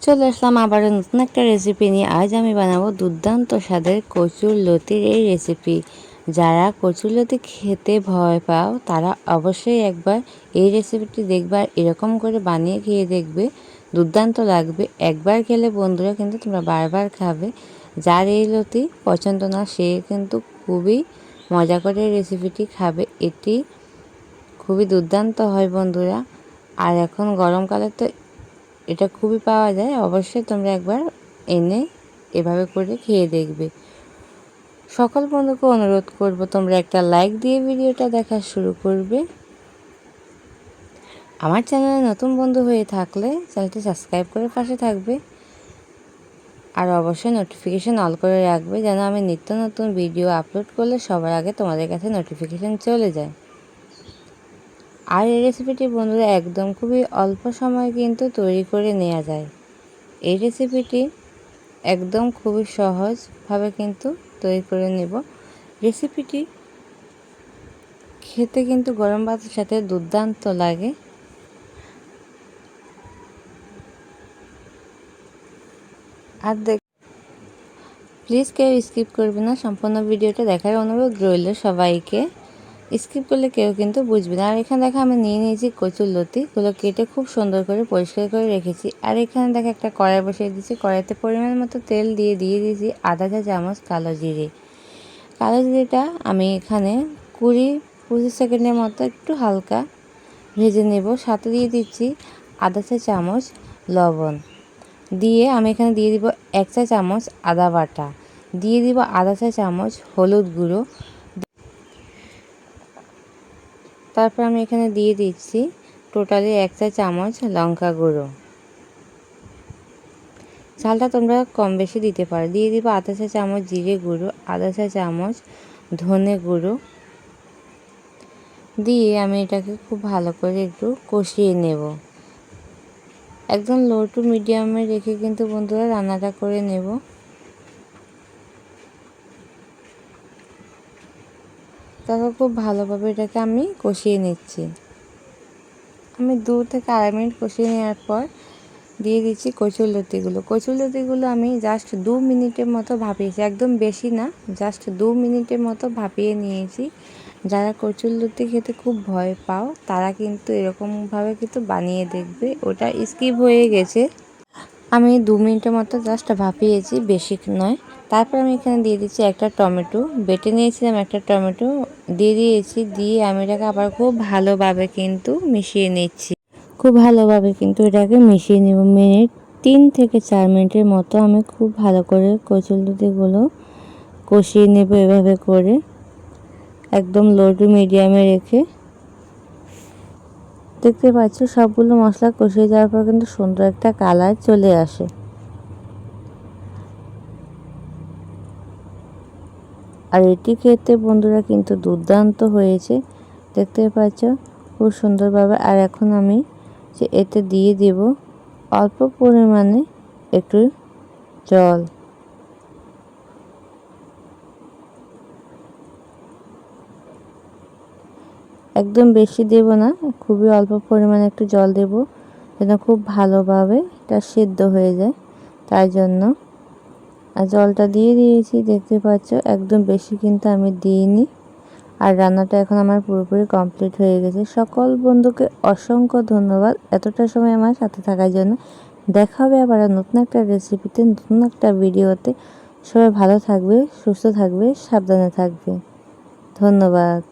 চলে আসলাম আবারও নতুন একটা রেসিপি নিয়ে। আজ আমি বানাবো দুর্দান্ত স্বাদের কচুরলতির এই রেসিপি। যারা কচুরলতি খেতে ভয় পাও তারা অবশ্যই একবার এই রেসিপিটি দেখবে আর এরকম করে বানিয়ে খেয়ে দেখবে, দুর্দান্ত লাগবে। একবার খেলে বন্ধুরা কিন্তু তোমরা বারবার খাবে। যার এই লতি পছন্দ না সে কিন্তু খুবই মজা করে রেসিপিটি খাবে। এটি খুবই দুর্দান্ত হয় বন্ধুরা। আর এখন গরমকালে তো এটা খুবই পাওয়া যায়। অবশ্যই তোমরা একবার এনে এভাবে করে খেয়ে দেখবে। সকল বন্ধুকে অনুরোধ করব তোমরা একটা লাইক দিয়ে ভিডিওটা দেখা শুরু করবে। আমার চ্যানেলে নতুন বন্ধু হয়ে থাকলে চ্যানেলটি সাবস্ক্রাইব করে পাশে থাকবে। আর অবশ্যই নোটিফিকেশান অল করে রাখবে, যেন আমি নিত্য নতুন ভিডিও আপলোড করলে সবার আগে তোমাদের কাছে নোটিফিকেশান চলে যায়। আর এই রেসিপিটি বন্ধুরা একদম খুবই অল্প সময় কিন্তু তৈরি করে নেওয়া যায়। এই রেসিপিটি একদম খুবই সহজভাবে কিন্তু তৈরি করে নেব। রেসিপিটি খেতে কিন্তু গরম ভাতের সাথে দুর্দান্ত লাগে। আর প্লিজ কেউ স্কিপ করবে না, সম্পূর্ণ ভিডিওটা দেখার অনুরোধ রইল সবাইকে। স্কিপ করলে কেউ কিন্তু বুঝবে না। আর এখানে দেখো আমি নিয়ে নিয়েছি কচুরলতিগুলো কেটে খুব সুন্দর করে পরিষ্কার করে রেখেছি। আর এখানে দেখো একটা কড়াই বসিয়ে দিয়েছি। কড়াইতে পরিমাণ মতো তেল দিয়ে দিয়েছি আধা চা চামচ কালো জিরে। কালো জিরেটা আমি এখানে 20-25 সেকেন্ডের মতো একটু হালকা ভেজে নেব। সাথে দিয়ে দিচ্ছি আধা চা চামচ লবণ। দিয়ে আমি এখানে দিয়ে দিব 1 চা চামচ আদা বাটা, দিয়ে দিব আধা চা চামচ হলুদ গুঁড়ো। তারপর আমি এখানে দিয়ে দিচ্ছি টোটালি 1 চা চামচ লঙ্কা গুঁড়ো। ঝালটা তোমরা কম বেশি দিতে পারো। দিয়ে দিব আধা চা চামচ জিরে গুঁড়ো, আধা চা চামচ ধনে গুঁড়ো। দিয়ে আমি এটাকে খুব ভালো করে একটু কষিয়ে নেব। একদম লো টু মিডিয়ামে রেখে কিন্তু বন্ধুরা রান্নাটা করে নেব। তারপর খুব ভালোভাবে এটাকে আমি কষিয়ে নিচ্ছি। আমি 2 থেকে 2.5 মিনিট কষিয়ে নেওয়ার পর দিয়ে দিচ্ছি কচুরলতিগুলো আমি জাস্ট 2 মিনিটের মতো ভাপিয়েছি, একদম বেশি না, জাস্ট 2 মিনিটের মতো ভাপিয়ে নিয়েছি। যারা কচুরলতি খেতে খুব ভয় পাও তারা কিন্তু এরকমভাবে কিন্তু বানিয়ে দেখবে। ওটা স্কিপ হয়ে গেছে, আমি 2 মিনিটের মতো জাস্ট ভাপিয়েছি, বেশি নয়। তারপর আমি এখানে দিয়ে দিচ্ছি একটা টমেটো, বেটে নিয়েছিলাম একটা টমেটো দিয়ে দিয়েছি। দিয়ে আমি এটাকে আবার খুব ভালোভাবে কিন্তু মিশিয়ে নিচ্ছি। খুব ভালোভাবে কিন্তু এটাকে মিশিয়ে নেব। 3 থেকে 4 মিনিটের মতো আমি খুব ভালো করে কচুরলতিগুলো কষিয়ে নেব এভাবে করে, একদম লো টু মিডিয়ামে রেখে। দেখতে পাচ্ছ সবগুলো মশলা কষিয়ে যাওয়ার পর কিন্তু সুন্দর একটা কালার চলে আসে। আর এটি খেতে বন্ধুরা কিন্তু দুর্দান্ত হয়েছে, দেখতে পাচ্ছ খুব সুন্দরভাবে। আর এখন আমি এতে দিয়ে দেব অল্প পরিমাণে একটু জল। একদম বেশি দেব না, খুবই অল্প পরিমাণে একটু জল দেব, যেন খুব ভালোভাবে এটা সিদ্ধ হয়ে যায়, তাই জন্য। আর জলটা দিয়ে দিয়েছি, দেখতে পাচ্ছ একদম বেশি কিন্তু আমি দিইনি। আর রান্নাটা এখন আমার পুরোপুরি কমপ্লিট হয়ে গেছে। সকল বন্ধুকে অসংখ্য ধন্যবাদ এতটা সময় আমার সাথে থাকার জন্য। দেখা হবে আবার নতুন একটা রেসিপিতে, নতুন একটা ভিডিওতে। সবাই ভালো থাকবে, সুস্থ থাকবে, সাবধানে থাকবে। ধন্যবাদ।